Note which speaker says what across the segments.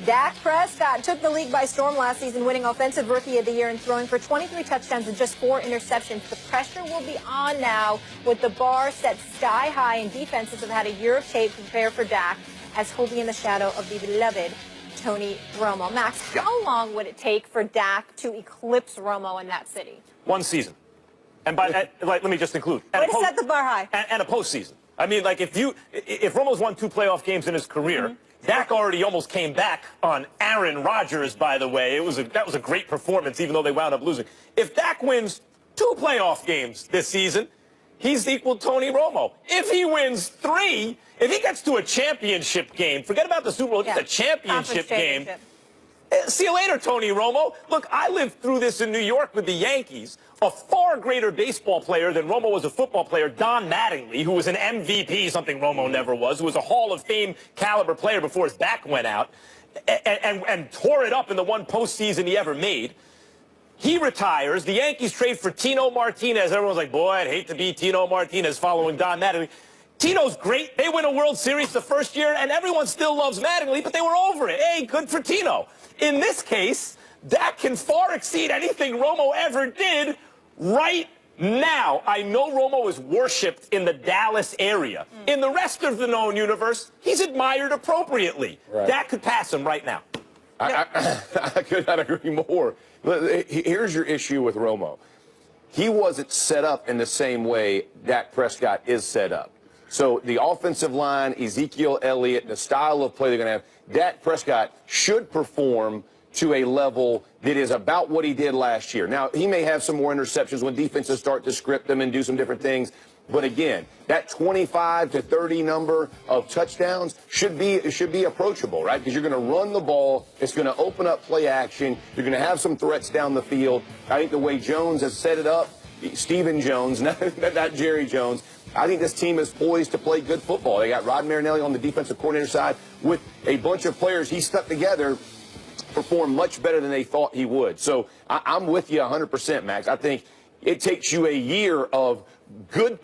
Speaker 1: Dak Prescott took the league by storm last season, winning Offensive Rookie of the Year and throwing for 23 touchdowns and just 4 interceptions. The pressure will be on now with the bar set sky high, and defenses have had a year of tape to prepare for Dak as he'll be in the shadow of the beloved Tony Romo. Max, how long would it take for Dak to eclipse Romo in that city?
Speaker 2: 1 season. And let me just include.
Speaker 1: Way to set the bar high.
Speaker 2: And a postseason. I mean, like, if Romo's won 2 playoff games in his career, Dak already almost came back on Aaron Rodgers, by the way. That was a great performance, even though they wound up losing. If Dak wins 2 playoff games this season, he's equal Tony Romo. If he wins 3, if he gets to a championship game, forget about the Super Bowl, just a championship game. See you later, Tony Romo. Look, I lived through this in New York with the Yankees. A far greater baseball player than Romo was a football player, Don Mattingly, who was an MVP, something Romo never was, who was a Hall of Fame caliber player before his back went out, and tore it up in the 1 postseason he ever made. He retires. The Yankees trade for Tino Martinez. Everyone's like, boy, I'd hate to be Tino Martinez following Don Mattingly. Tino's great. They win a World Series the first year, and everyone still loves Mattingly, but they were over it. Hey, good for Tino. In this case, that can far exceed anything Romo ever did right now. I know Romo is worshipped in the Dallas area. In the rest of the known universe, he's admired appropriately. Right. That could pass him right now.
Speaker 3: I could not agree more. Here's your issue with Romo. He wasn't set up in the same way Dak Prescott is set up. So the offensive line, Ezekiel Elliott, the style of play they're going to have, Dak Prescott should perform to a level that is about what he did last year. Now, he may have some more interceptions when defenses start to script them and do some different things. But again, that 25 to 30 number of touchdowns should be approachable, right? Because you're going to run the ball. It's going to open up play action. You're going to have some threats down the field. I think the way Jones has set it up, Stephen Jones, not Jerry Jones, I think this team is poised to play good football. They got Rod Marinelli on the defensive coordinator side with a bunch of players he stuck together, perform much better than they thought he would. So I'm with you 100%, Max. I think it takes you a year of good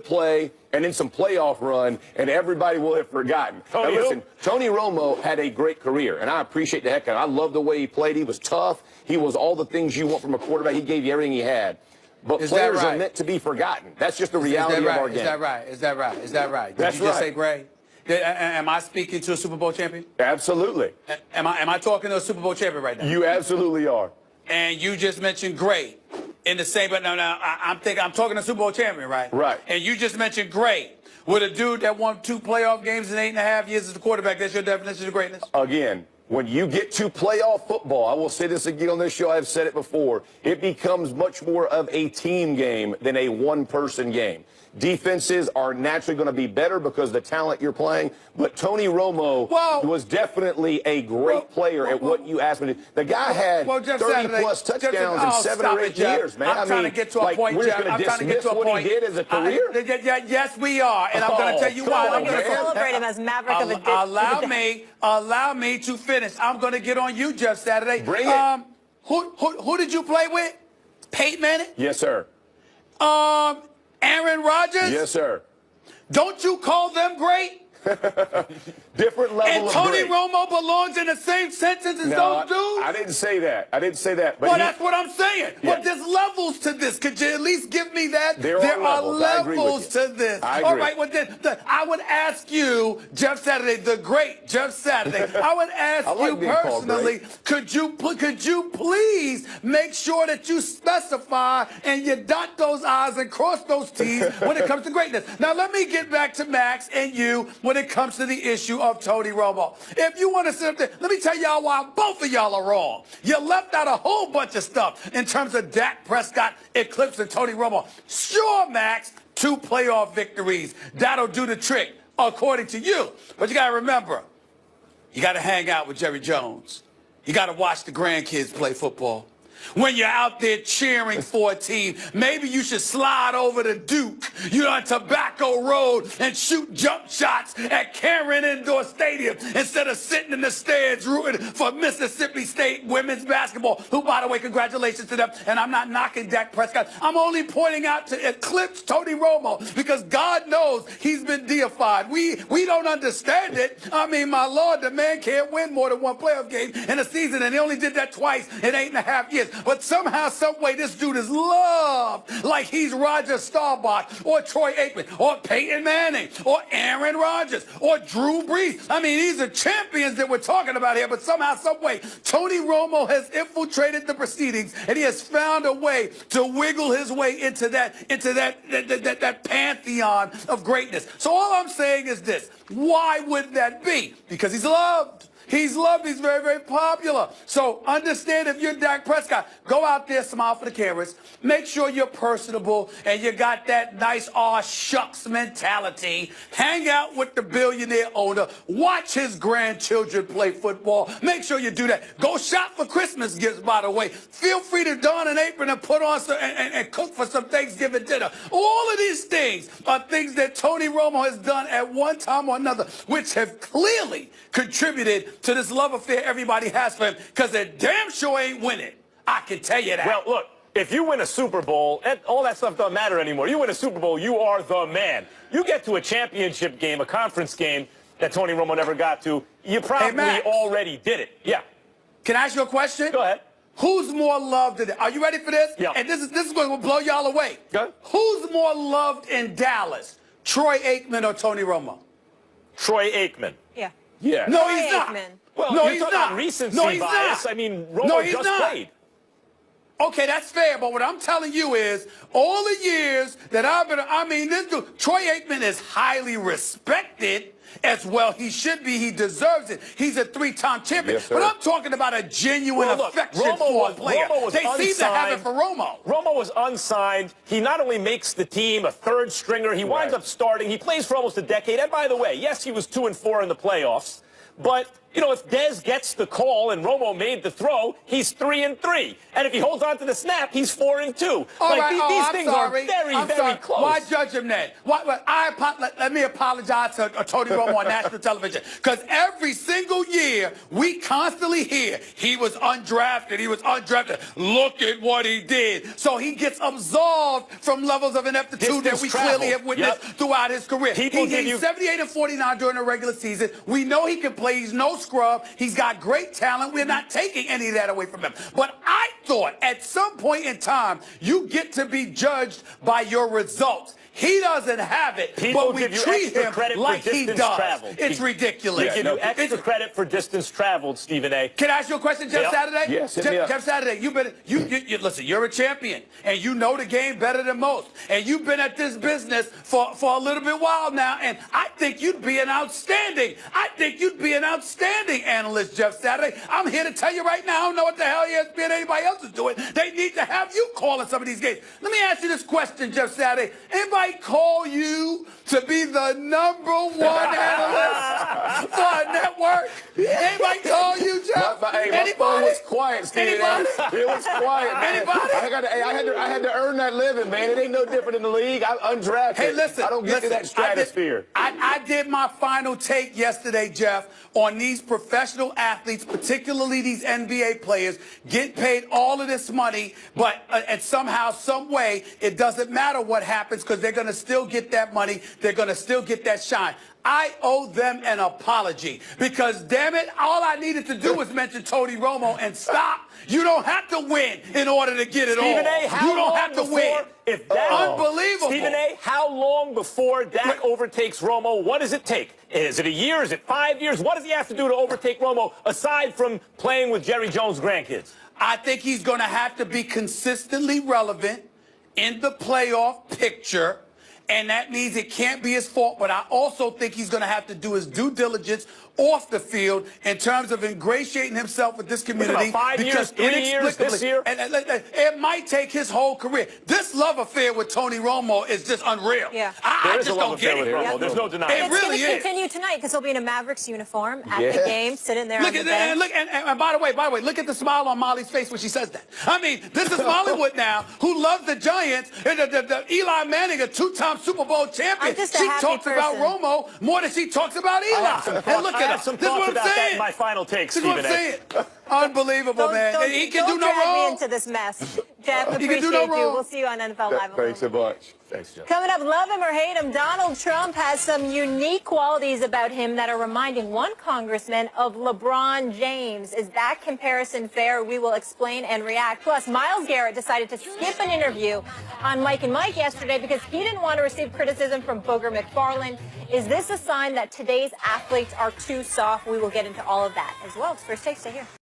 Speaker 3: play and then some playoff run, and everybody will have forgotten. Now, listen, Tony Romo had a great career, and I appreciate the heck out of it. I love the way he played. He was tough. He was all the things you want from a quarterback. He gave you everything he had. But players are meant to be forgotten. That's just the reality of our game.
Speaker 4: Is that right? Is that right? Is that right?
Speaker 3: That's
Speaker 4: Did you just say Gray? Am I speaking to a Super Bowl champion?
Speaker 3: Absolutely.
Speaker 4: Am I talking to a Super Bowl champion right now?
Speaker 3: You absolutely are.
Speaker 4: And you just mentioned Gray in the same. But no, I'm talking to a Super Bowl champion, right?
Speaker 3: Right.
Speaker 4: And you just mentioned Gray. With a dude that won 2 playoff games in 8.5 years as a quarterback, that's your definition of greatness?
Speaker 3: Again, when you get to playoff football, I will say this again on this show, I've said it before, it becomes much more of a team game than a one-person game. Defenses are naturally going to be better because of the talent you're playing, but Tony Romo was definitely a great player at what you asked him to do. The guy had 30-plus touchdowns in 7 or 8 years, man.
Speaker 4: I'm trying to get to a point,
Speaker 3: we're
Speaker 4: Jeff.
Speaker 3: going to dismiss what he did as a career?
Speaker 4: Yes, we are, and I'm going to tell you why.
Speaker 1: I'm going to celebrate him as maverick of a day.
Speaker 4: Allow me to finish. I'm going to get on you, Jeff Saturday.
Speaker 3: Bring it.
Speaker 4: Who did you play with? Peyton Manning?
Speaker 3: Yes, sir.
Speaker 4: Aaron Rodgers?
Speaker 3: Yes, sir.
Speaker 4: Don't you call them great?
Speaker 3: Different level
Speaker 4: and
Speaker 3: of
Speaker 4: Tony
Speaker 3: great.
Speaker 4: Romo belongs in the same sentence as those dudes?
Speaker 3: I didn't say that. I didn't say that. But
Speaker 4: well, that's what I'm saying.
Speaker 3: Yeah.
Speaker 4: But there's levels to this. Could you at least give me that?
Speaker 3: There are levels
Speaker 4: to this.
Speaker 3: I agree.
Speaker 4: All right, well, then, I would ask you, Jeff Saturday, the great Jeff Saturday, I would ask you personally, could you please make sure that you specify and you dot those I's and cross those T's when it comes to greatness. Now, let me get back to Max and you when it comes to the issue of Tony Romo. If you want to sit up there, let me tell y'all why both of y'all are wrong. You left out a whole bunch of stuff in terms of Dak Prescott eclipsing Tony Romo. Sure, Max, 2 playoff victories. That'll do the trick, according to you. But you got to remember, you got to hang out with Jerry Jones. You got to watch the grandkids play football. when you're out there cheering for a team. Maybe you should slide over to Duke, on Tobacco Road, and shoot jump shots at Cameron Indoor Stadium instead of sitting in the stands rooting for Mississippi State women's basketball, who, by the way, congratulations to them. And I'm not knocking Dak Prescott. I'm only pointing out to eclipse Tony Romo because God knows he's been deified. We don't understand it. I mean, my Lord, the man can't win more than one playoff game in a season, and he only did that twice in 8.5 years. But somehow, some way, this dude is loved like he's Roger Staubach or Troy Aikman or Peyton Manning or Aaron Rodgers or Drew Brees. I mean, these are champions that we're talking about here, but somehow, some way, Tony Romo has infiltrated the proceedings, and he has found a way to wiggle his way into that pantheon of greatness. So all I'm saying is this: why would that be? Because he's loved. He's loved. He's very, very popular. So understand, if you're Dak Prescott, go out there, smile for the cameras. Make sure you're personable and you got that nice aw shucks mentality. Hang out with the billionaire owner. Watch his grandchildren play football. Make sure you do that. Go shop for Christmas gifts, by the way. Feel free to don an apron and put on some and cook for some Thanksgiving dinner. All of these things are things that Tony Romo has done at one time or another, which have clearly contributed to this love affair everybody has for him, because they damn sure ain't winning. I can tell you that.
Speaker 2: Well, look, if you win a Super Bowl, all that stuff doesn't matter anymore. You win a Super Bowl, you are the man. You get to a championship game, a conference game that Tony Romo never got to, you probably already did it. Yeah.
Speaker 4: Can I ask you a question?
Speaker 2: Go ahead.
Speaker 4: Who's more loved today? Are you ready for this?
Speaker 2: Yeah.
Speaker 4: And this is going to blow y'all away.
Speaker 2: Go ahead.
Speaker 4: Who's more loved in Dallas, Troy Aikman or Tony Romo?
Speaker 2: Troy Aikman.
Speaker 1: Yeah.
Speaker 3: Yeah.
Speaker 4: No,
Speaker 1: Troy
Speaker 4: he's not.
Speaker 1: Aikman.
Speaker 2: Well,
Speaker 4: No,
Speaker 2: you're
Speaker 4: he's
Speaker 2: talking
Speaker 4: not.
Speaker 2: about recency
Speaker 4: No, he's
Speaker 2: bias.
Speaker 4: not.
Speaker 2: I mean, Romo
Speaker 4: No, he's
Speaker 2: just
Speaker 4: not.
Speaker 2: played.
Speaker 4: Okay, that's fair, but what I'm telling you is, all the years that I've been, this dude, Troy Aikman is highly respected, as well he should be. He deserves it. He's a 3-time champion.
Speaker 3: Yes, sir.
Speaker 4: But I'm talking about a genuine affection
Speaker 2: Romo
Speaker 4: for a player. They seem to have it
Speaker 2: unsigned.
Speaker 4: for Romo.
Speaker 2: Romo was unsigned. He not only makes the team a third stringer, he winds up starting. He plays for almost a decade. And by the way, yes, he was 2-4 in the playoffs. But, if Dez gets the call and Romo made the throw, he's 3-3. And if he holds on to the snap, he's 4-2. These things are very, very close.
Speaker 4: Why judge him then? Let me apologize to Tony Romo on national television. Because every single year, we constantly hear he was undrafted. He was undrafted. Look at what he did. So he gets absolved from levels of ineptitude that we clearly have witnessed throughout his career. He's 78 and 49 during the regular season. We know he can play. He's no scrub. He's got great talent. We're not taking any of that away from him. But I thought at some point in time, you get to be judged by your results. He doesn't have it, but we treat him like he does.
Speaker 2: Traveled.
Speaker 4: It's ridiculous.
Speaker 2: They give you extra credit for distance traveled, Stephen A.
Speaker 4: Can I ask you a question, Jeff Saturday?
Speaker 3: Yes,
Speaker 4: Jeff Saturday, listen, you're a champion, and you know the game better than most, and you've been at this business for a little bit while now, and I think you'd be an outstanding analyst, Jeff Saturday. I'm here to tell you right now, I don't know what the hell ESPN anybody else is doing. They need to have you calling some of these games. Let me ask you this question, Jeff Saturday. Anybody call you to be the #1 analyst for a network? Anybody call you, Jeff?
Speaker 3: My phone was quiet, Steve.
Speaker 4: Anybody?
Speaker 3: It was quiet, man.
Speaker 4: Anybody?
Speaker 3: I had to earn that living, man. It ain't no different in the league. I'm undrafted.
Speaker 4: Hey, listen.
Speaker 3: I don't get to that stratosphere.
Speaker 4: I did my final take yesterday, Jeff, on these professional athletes, particularly these NBA players, get paid all of this money, but and somehow, some way, it doesn't matter what happens because they're going to still get that money. They're going to still get that shine. I owe them an apology because, damn it, all I needed to do was mention Tony Romo and stop. You don't have to win in order to get it all.
Speaker 2: Stephen A., how
Speaker 4: you don't
Speaker 2: long
Speaker 4: have to
Speaker 2: before,
Speaker 4: win.
Speaker 2: If that,
Speaker 4: Unbelievable.
Speaker 2: Stephen A., how long before Dak overtakes Romo? What does it take? Is it a year? Is it 5 years? What does he have to do to overtake Romo aside from playing with Jerry Jones' grandkids?
Speaker 4: I think he's going to have to be consistently relevant in the playoff picture. And that means it can't be his fault, but I also think he's going to have to do his due diligence off the field in terms of ingratiating himself with this community.
Speaker 2: About 5 years, 3 years this year?
Speaker 4: And it might take his whole career. This love affair with Tony Romo is just unreal.
Speaker 1: Yeah.
Speaker 4: I
Speaker 2: There is
Speaker 4: just
Speaker 2: a love
Speaker 4: don't get
Speaker 2: affair
Speaker 4: it.
Speaker 2: with Romo. There's no denying
Speaker 4: It
Speaker 2: it.
Speaker 1: It's
Speaker 4: really
Speaker 1: going to
Speaker 4: is.
Speaker 1: continue tonight because he'll be in a Mavericks uniform at
Speaker 3: Yeah.
Speaker 1: the game, sitting there on the bench.
Speaker 4: And by the way, look at the smile on Molly's face when she says that. I mean, this is Mollywood now, who loves the Giants, and the Eli Manning, a two-time Super Bowl champion.
Speaker 1: I'm just a
Speaker 4: She
Speaker 1: happy
Speaker 4: talks about
Speaker 1: person.
Speaker 4: Romo more than she talks about Eli. And look
Speaker 2: I
Speaker 4: at
Speaker 2: have
Speaker 4: her.
Speaker 2: some
Speaker 4: This is
Speaker 2: thoughts
Speaker 4: what I'm
Speaker 2: about that
Speaker 4: saying.
Speaker 2: in my final take,
Speaker 4: This is what
Speaker 2: Stephen
Speaker 4: I'm
Speaker 2: A.
Speaker 4: saying. Unbelievable, man. And he can do no
Speaker 1: drag me
Speaker 4: wrong.
Speaker 1: into this mess. Jeff,
Speaker 4: He
Speaker 1: appreciate
Speaker 4: can do no
Speaker 1: you.
Speaker 4: wrong.
Speaker 1: We'll see you on NFL Live.
Speaker 3: Thanks so much. Thanks, Jeff.
Speaker 1: Coming up, love him or hate him, Donald Trump has some unique qualities about him that are reminding one congressman of LeBron James. Is that comparison fair? We will explain and react. Plus, Myles Garrett decided to skip an interview on Mike and Mike yesterday because he didn't want to receive criticism from Booger McFarland. Is this a sign that today's athletes are too soft? We will get into all of that as well. It's First Take. Stay here.